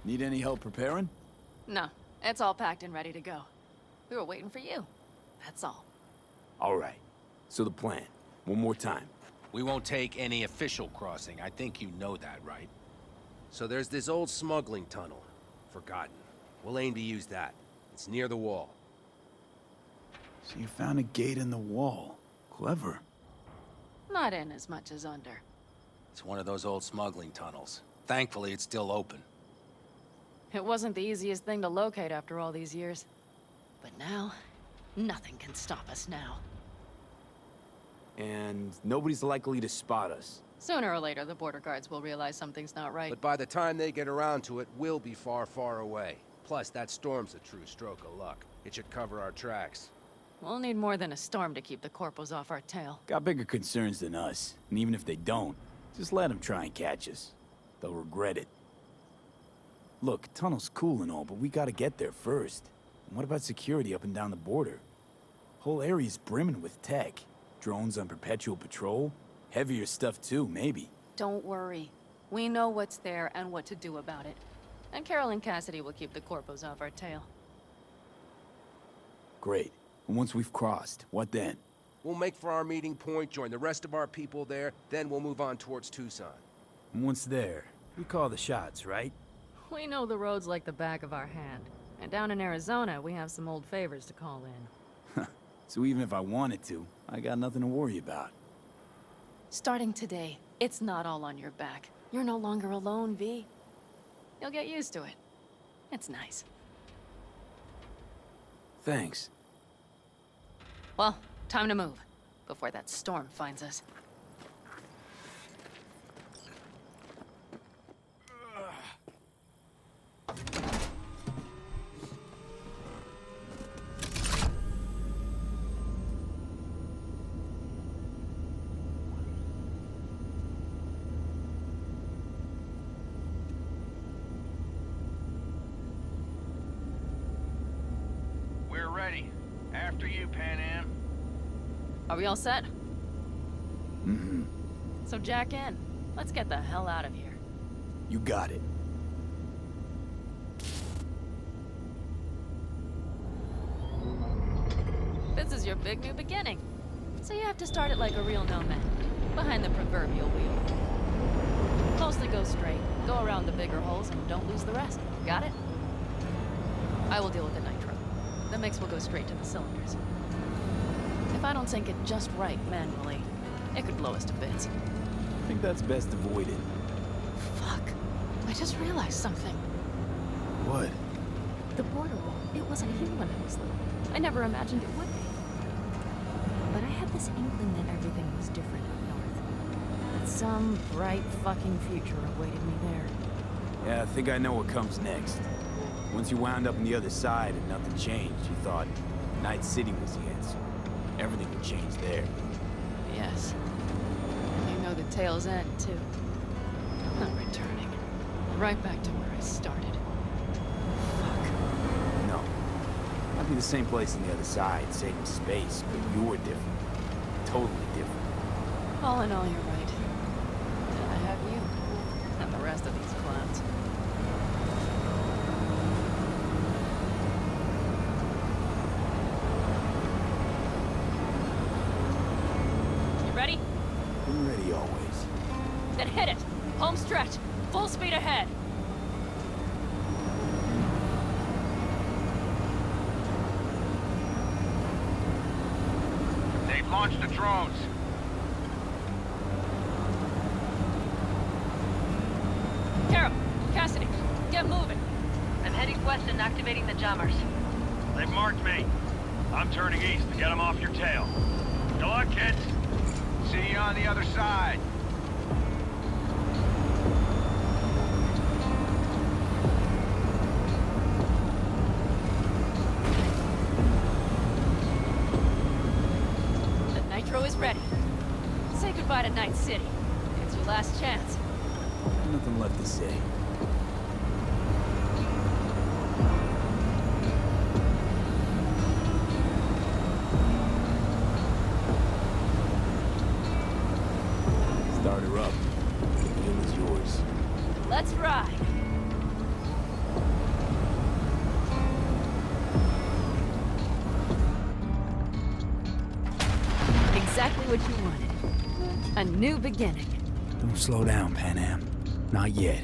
Need any help preparing? No, it's all packed and ready to go. We were waiting for you. That's all. All right. So the plan. One more time. We won't take any official crossing. I think you know that, right? So there's this old smuggling tunnel. Forgotten. We'll aim to use that. It's near the wall. So you found a gate in the wall. Clever. Not in as much as under. It's one of those old smuggling tunnels. Thankfully, it's still open. It wasn't the easiest thing to locate after all these years. But now, nothing can stop us now. And nobody's likely to spot us. Sooner or later, the border guards will realize something's not right. But by the time they get around to it, we'll be far, far away. Plus, that storm's a true stroke of luck. It should cover our tracks. We'll need more than a storm to keep the corpos off our tail. Got bigger concerns than us. And even if they don't, just let them try and catch us. They'll regret it. Look, tunnel's cool and all, but we gotta get there first. And what about security up and down the border? Whole area's brimming with tech. Drones on perpetual patrol. Heavier stuff too, maybe. Don't worry. We know what's there and what to do about it. And Carol and Cassidy will keep the corpos off our tail. Great. And once we've crossed, what then? We'll make for our meeting point, join the rest of our people there, then we'll move on towards Tucson. And once there, we call the shots, right? We know the roads like the back of our hand. And down in Arizona, we have some old favors to call in. So even if I wanted to, I got nothing to worry about. Starting today, it's not all on your back. You're no longer alone, V. You'll get used to it. It's nice. Thanks. Well, time to move, before that storm finds us. We're ready. After you, Pan Am. Are we all set? Mm-hmm. So jack in. Let's get the hell out of here. You got it. This is your big new beginning. So you have to start it like a real nomad. Behind the proverbial wheel. Mostly go straight, go around the bigger holes, and don't lose the rest. Got it? I will deal with the nitro. The mix will go straight to the cylinders. If I don't sink it just right manually, it could blow us to bits. I think that's best avoided. Fuck. I just realized something. What? The border wall, it wasn't here when I was little. I never imagined it would be. But I had this inkling that everything was different up north. That some bright fucking future awaited me there. Yeah, I think I know what comes next. Once you wound up on the other side and nothing changed, you thought Night City was the answer. Everything would change there. Yes. And you know the tale's end, too. I'm not returning. Right back to where I started. Fuck. No. Might be the same place on the other side, saving space, but you're different. Totally different. All in all, you're right. And I have you. And the rest of these clowns. You ready? I'm ready always. Then hit it! Home stretch! Full speed ahead! They've launched the drones. Carol! Cassidy! Get moving! I'm heading west and activating the jammers. They've marked me. I'm turning east to get them off your tail. Good luck, kids. See you on the other side. The nitro is ready. Say goodbye to Night City. It's your last chance. Nothing left to say. Start her up. The wheel is yours. Let's ride! exactly what you wanted. A new beginning. Don't slow down, Pan Am. Not yet.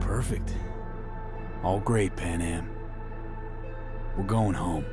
Perfect. All great, Pan Am. We're going home.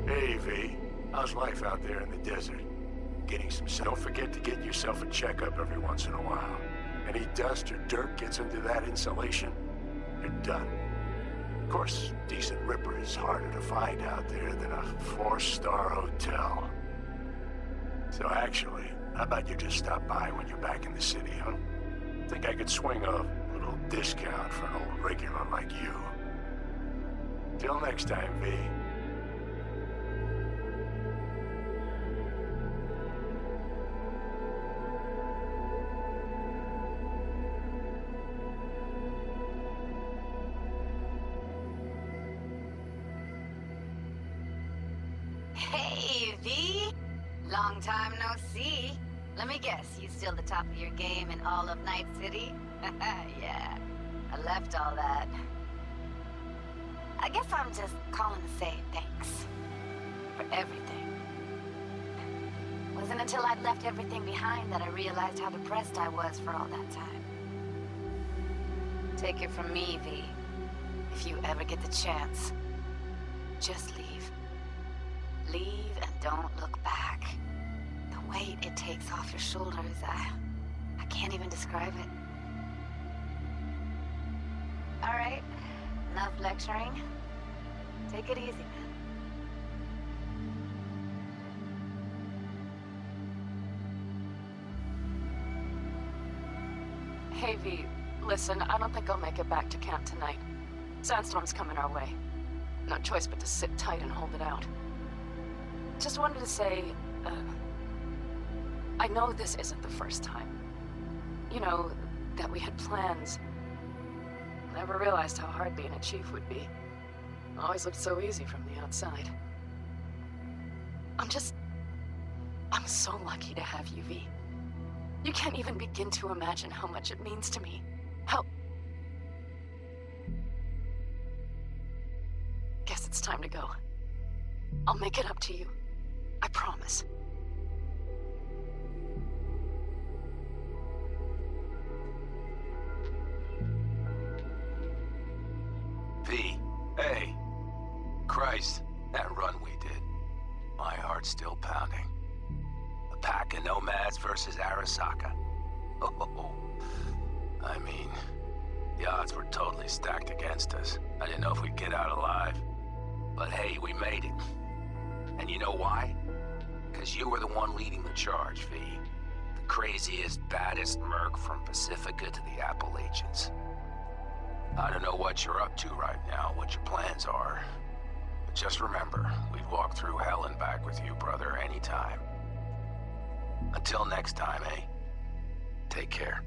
Hey, V. How's life out there in the desert? Getting some sun? Don't forget to get yourself a checkup every once in a while. Any dust or dirt gets into that insulation, you're done. Of course, decent ripper is harder to find out there than a 4-star hotel. So actually, how about you just stop by when you're back in the city, huh? Think I could swing a little discount for an old regular like you. Till next time, V. Hey, V! Long time no see. Let me guess, you still the top of your game in all of Night City? Yeah, I left all that. I guess I'm just calling to say thanks. For everything. Wasn't until I'd left everything behind that I realized how depressed I was for all that time. Take it from me, V. If you ever get the chance, just leave. Leave and don't look back. The weight it takes off your shoulders, I can't even describe it. All right, enough lecturing. Take it easy, man. Hey, V. Listen, I don't think I'll make it back to camp tonight. Sandstorm's coming our way. No choice but to sit tight and hold it out. Just wanted to say, I know this isn't the first time. You know, that we had plans. Never realized how hard being a chief would be. Always looked so easy from the outside. I'm so lucky to have you, V. You can't even begin to imagine how much it means to me. How... Guess it's time to go. I'll make it up to you. I promise. V, hey. Christ, that run we did. My heart's still pounding. A pack of nomads versus Arasaka. Oh, I mean, the odds were totally stacked against us. I didn't know if we'd get out alive. But hey, we made it. And you know why? Because you were the one leading the charge, V. The craziest, baddest merc from Pacifica to the Appalachians. I don't know what you're up to right now, what your plans are. But just remember, we'd walk through hell and back with you, brother, anytime. Until next time, eh? Take care.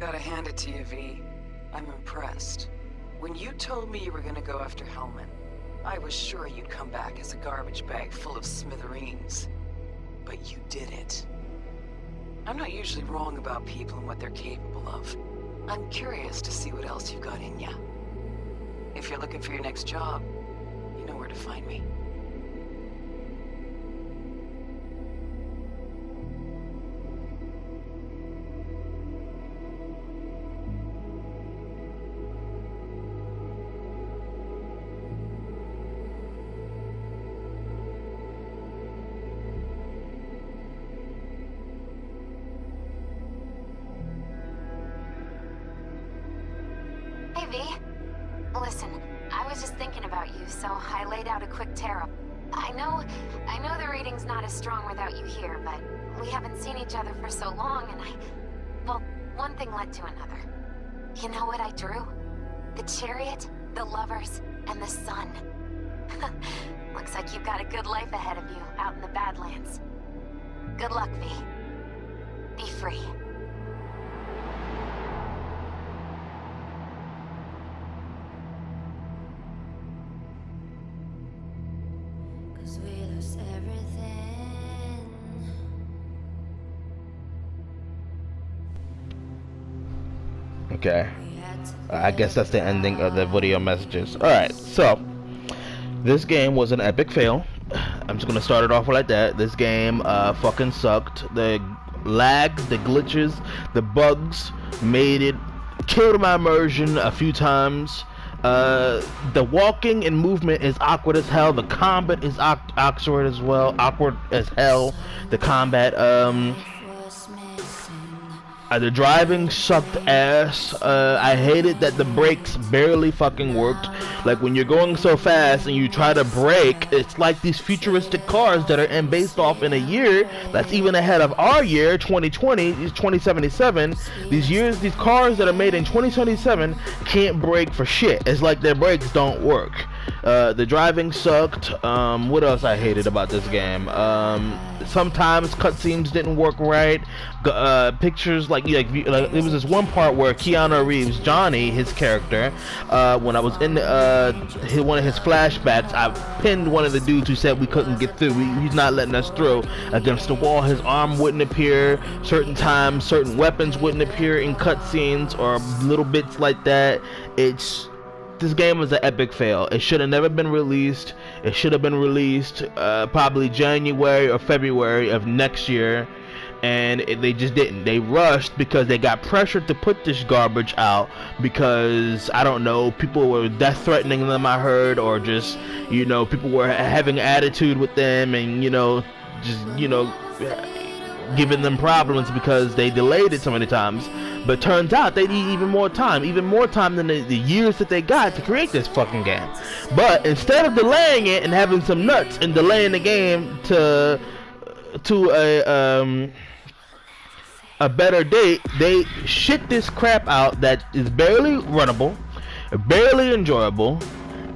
Gotta hand it to you, V. I'm impressed. When you told me you were gonna go after Hellman, I was sure you'd come back as a garbage bag full of smithereens. But you did it. I'm not usually wrong about people and what they're capable of. I'm curious to see what else you've got in ya. If you're looking for your next job, you know where to find me. Hey, V. Listen, I was just thinking about you, so I laid out a quick tarot. I know the reading's not as strong without you here, but we haven't seen each other for so long, and well, one thing led to another. You know what I drew? The chariot, the lovers, and the sun. Looks like you've got a good life ahead of you, out in the Badlands. Good luck, V. Be free. Okay, I guess that's the ending of the video messages. Alright, so this game was an epic fail. I'm just gonna start it off like that. This game fucking sucked. The lag, the glitches, the bugs made it, killed my immersion a few times. The walking and movement is awkward as hell. The combat is awkward as well. Awkward as hell. The combat, the driving sucked ass. I hated that the brakes barely fucking worked. Like when you're going so fast and you try to brake, it's like these futuristic cars that are based off in a year that's even ahead of our year, 2020, is 2077. These cars that are made in 2027 can't brake for shit. It's like their brakes don't work. The driving sucked. What else I hated about this game? Sometimes cutscenes didn't work right. Pictures like there was this one part where Keanu Reeves, Johnny, his character, when I was in one of his flashbacks, I pinned one of the dudes who said we couldn't get through. He's not letting us through against the wall. His arm wouldn't appear. Certain times, certain weapons wouldn't appear in cutscenes or little bits like that. This game was an epic fail. It should have never been released. It should have been released probably January or February of next year. and they just didn't. They rushed because they got pressured to put this garbage out because, I don't know, people were death threatening them, I heard, or just, you know, people were having attitude with them and, you know, just, you know, giving them problems because they delayed it so many times. But turns out they need even more time than the years that they got to create this fucking game. But instead of delaying it and having some nuts and delaying the game to a better date, they shit this crap out that is barely runnable, barely enjoyable,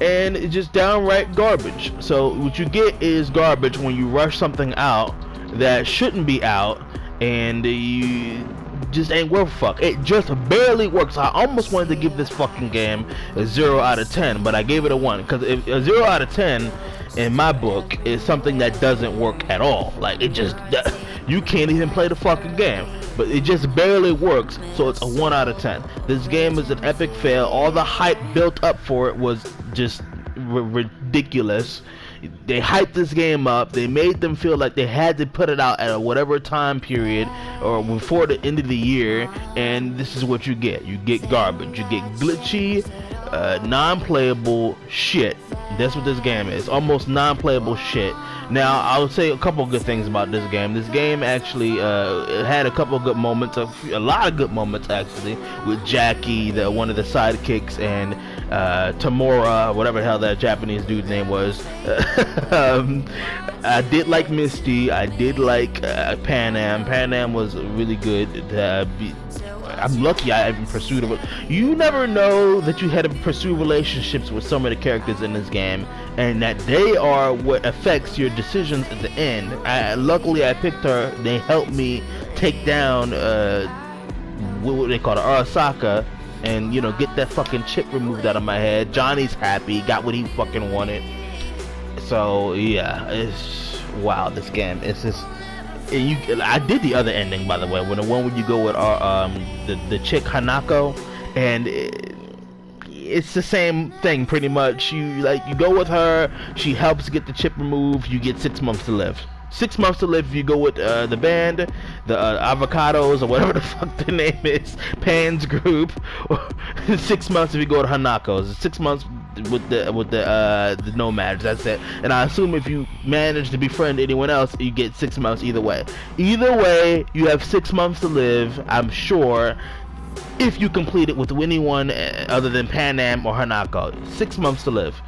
and it's just downright garbage. So what you get is garbage when you rush something out that shouldn't be out, and you just ain't worth a fuck. It just barely works. I almost wanted to give this fucking game a 0 out of 10, but I gave it a 1, because a 0 out of 10 in my book is something that doesn't work at all. Like, it just, you can't even play the fucking game, but it just barely works, so it's a 1 out of 10. This game is an epic fail. All the hype built up for it was just ridiculous. They hyped this game up. They made them feel like they had to put it out at whatever time period or before the end of the year, and this is what you get. You get garbage. You get glitchy, non-playable shit. That's what this game is. Almost non-playable shit. Now, I would say a couple of good things about this game. This game actually it had a couple of good moments, a lot of good moments actually, with Jackie, one of the sidekicks, and Tamura, whatever the hell that Japanese dude's name was. I did like Misty. I did like Pan Am. Pan Am was really good. I'm lucky I even pursued it. You never know that you had to pursue relationships with some of the characters in this game, and that they are what affects your decisions at the end. Luckily, I picked her. They helped me take down what they call it, Arasaka, and, you know, get that fucking chip removed out of my head. Johnny's happy, got what he fucking wanted. So yeah, it's wow. This game, it's just. I did the other ending, by the way, when the one where you go with the chick Hanako, and it's the same thing pretty much. You go with her, she helps get the chip removed, you get 6 months to live. 6 months to live if you go with the band, the Avocados, or whatever the fuck the name is, Pan's group. 6 months if you go to Hanako's. 6 months with the Nomads. That's it. And I assume if you manage to befriend anyone else, you get 6 months either way. Either way, you have 6 months to live, I'm sure, if you complete it with anyone other than Pan Am or Hanako. 6 months to live.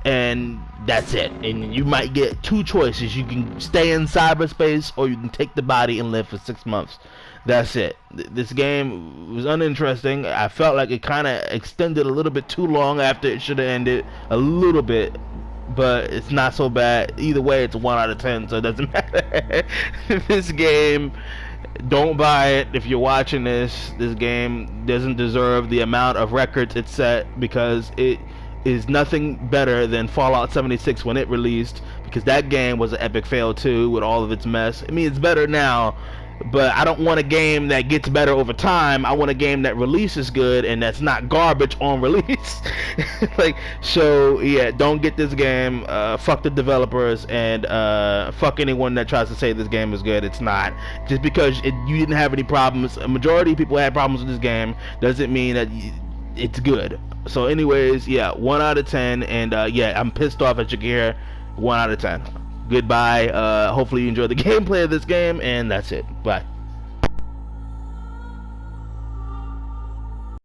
And that's it. And you might get 2 choices. You can stay in cyberspace, or you can take the body and live for 6 months. That's it. This game was uninteresting. I felt like it kind of extended a little bit too long after it should have ended a little bit, but it's not so bad. Either way, it's a 1 out of 10, so it doesn't matter. This game, don't buy it if you're watching this. This game doesn't deserve the amount of records it set, because it is nothing better than Fallout 76 when it released, because that game was an epic fail too, with all of its mess. I mean, it's better now, but I don't want a game that gets better over time. I want a game that releases good and that's not garbage on release. So yeah, don't get this game. Fuck the developers, and fuck anyone that tries to say this game is good. It's not. Just because you didn't have any problems, a majority of people had problems with this game, doesn't mean that it's good. So anyways, yeah, 1 out of 10, and yeah, I'm pissed off at Shakira. 1 out of 10. Goodbye. Hopefully you enjoyed the gameplay of this game, and that's it. Bye.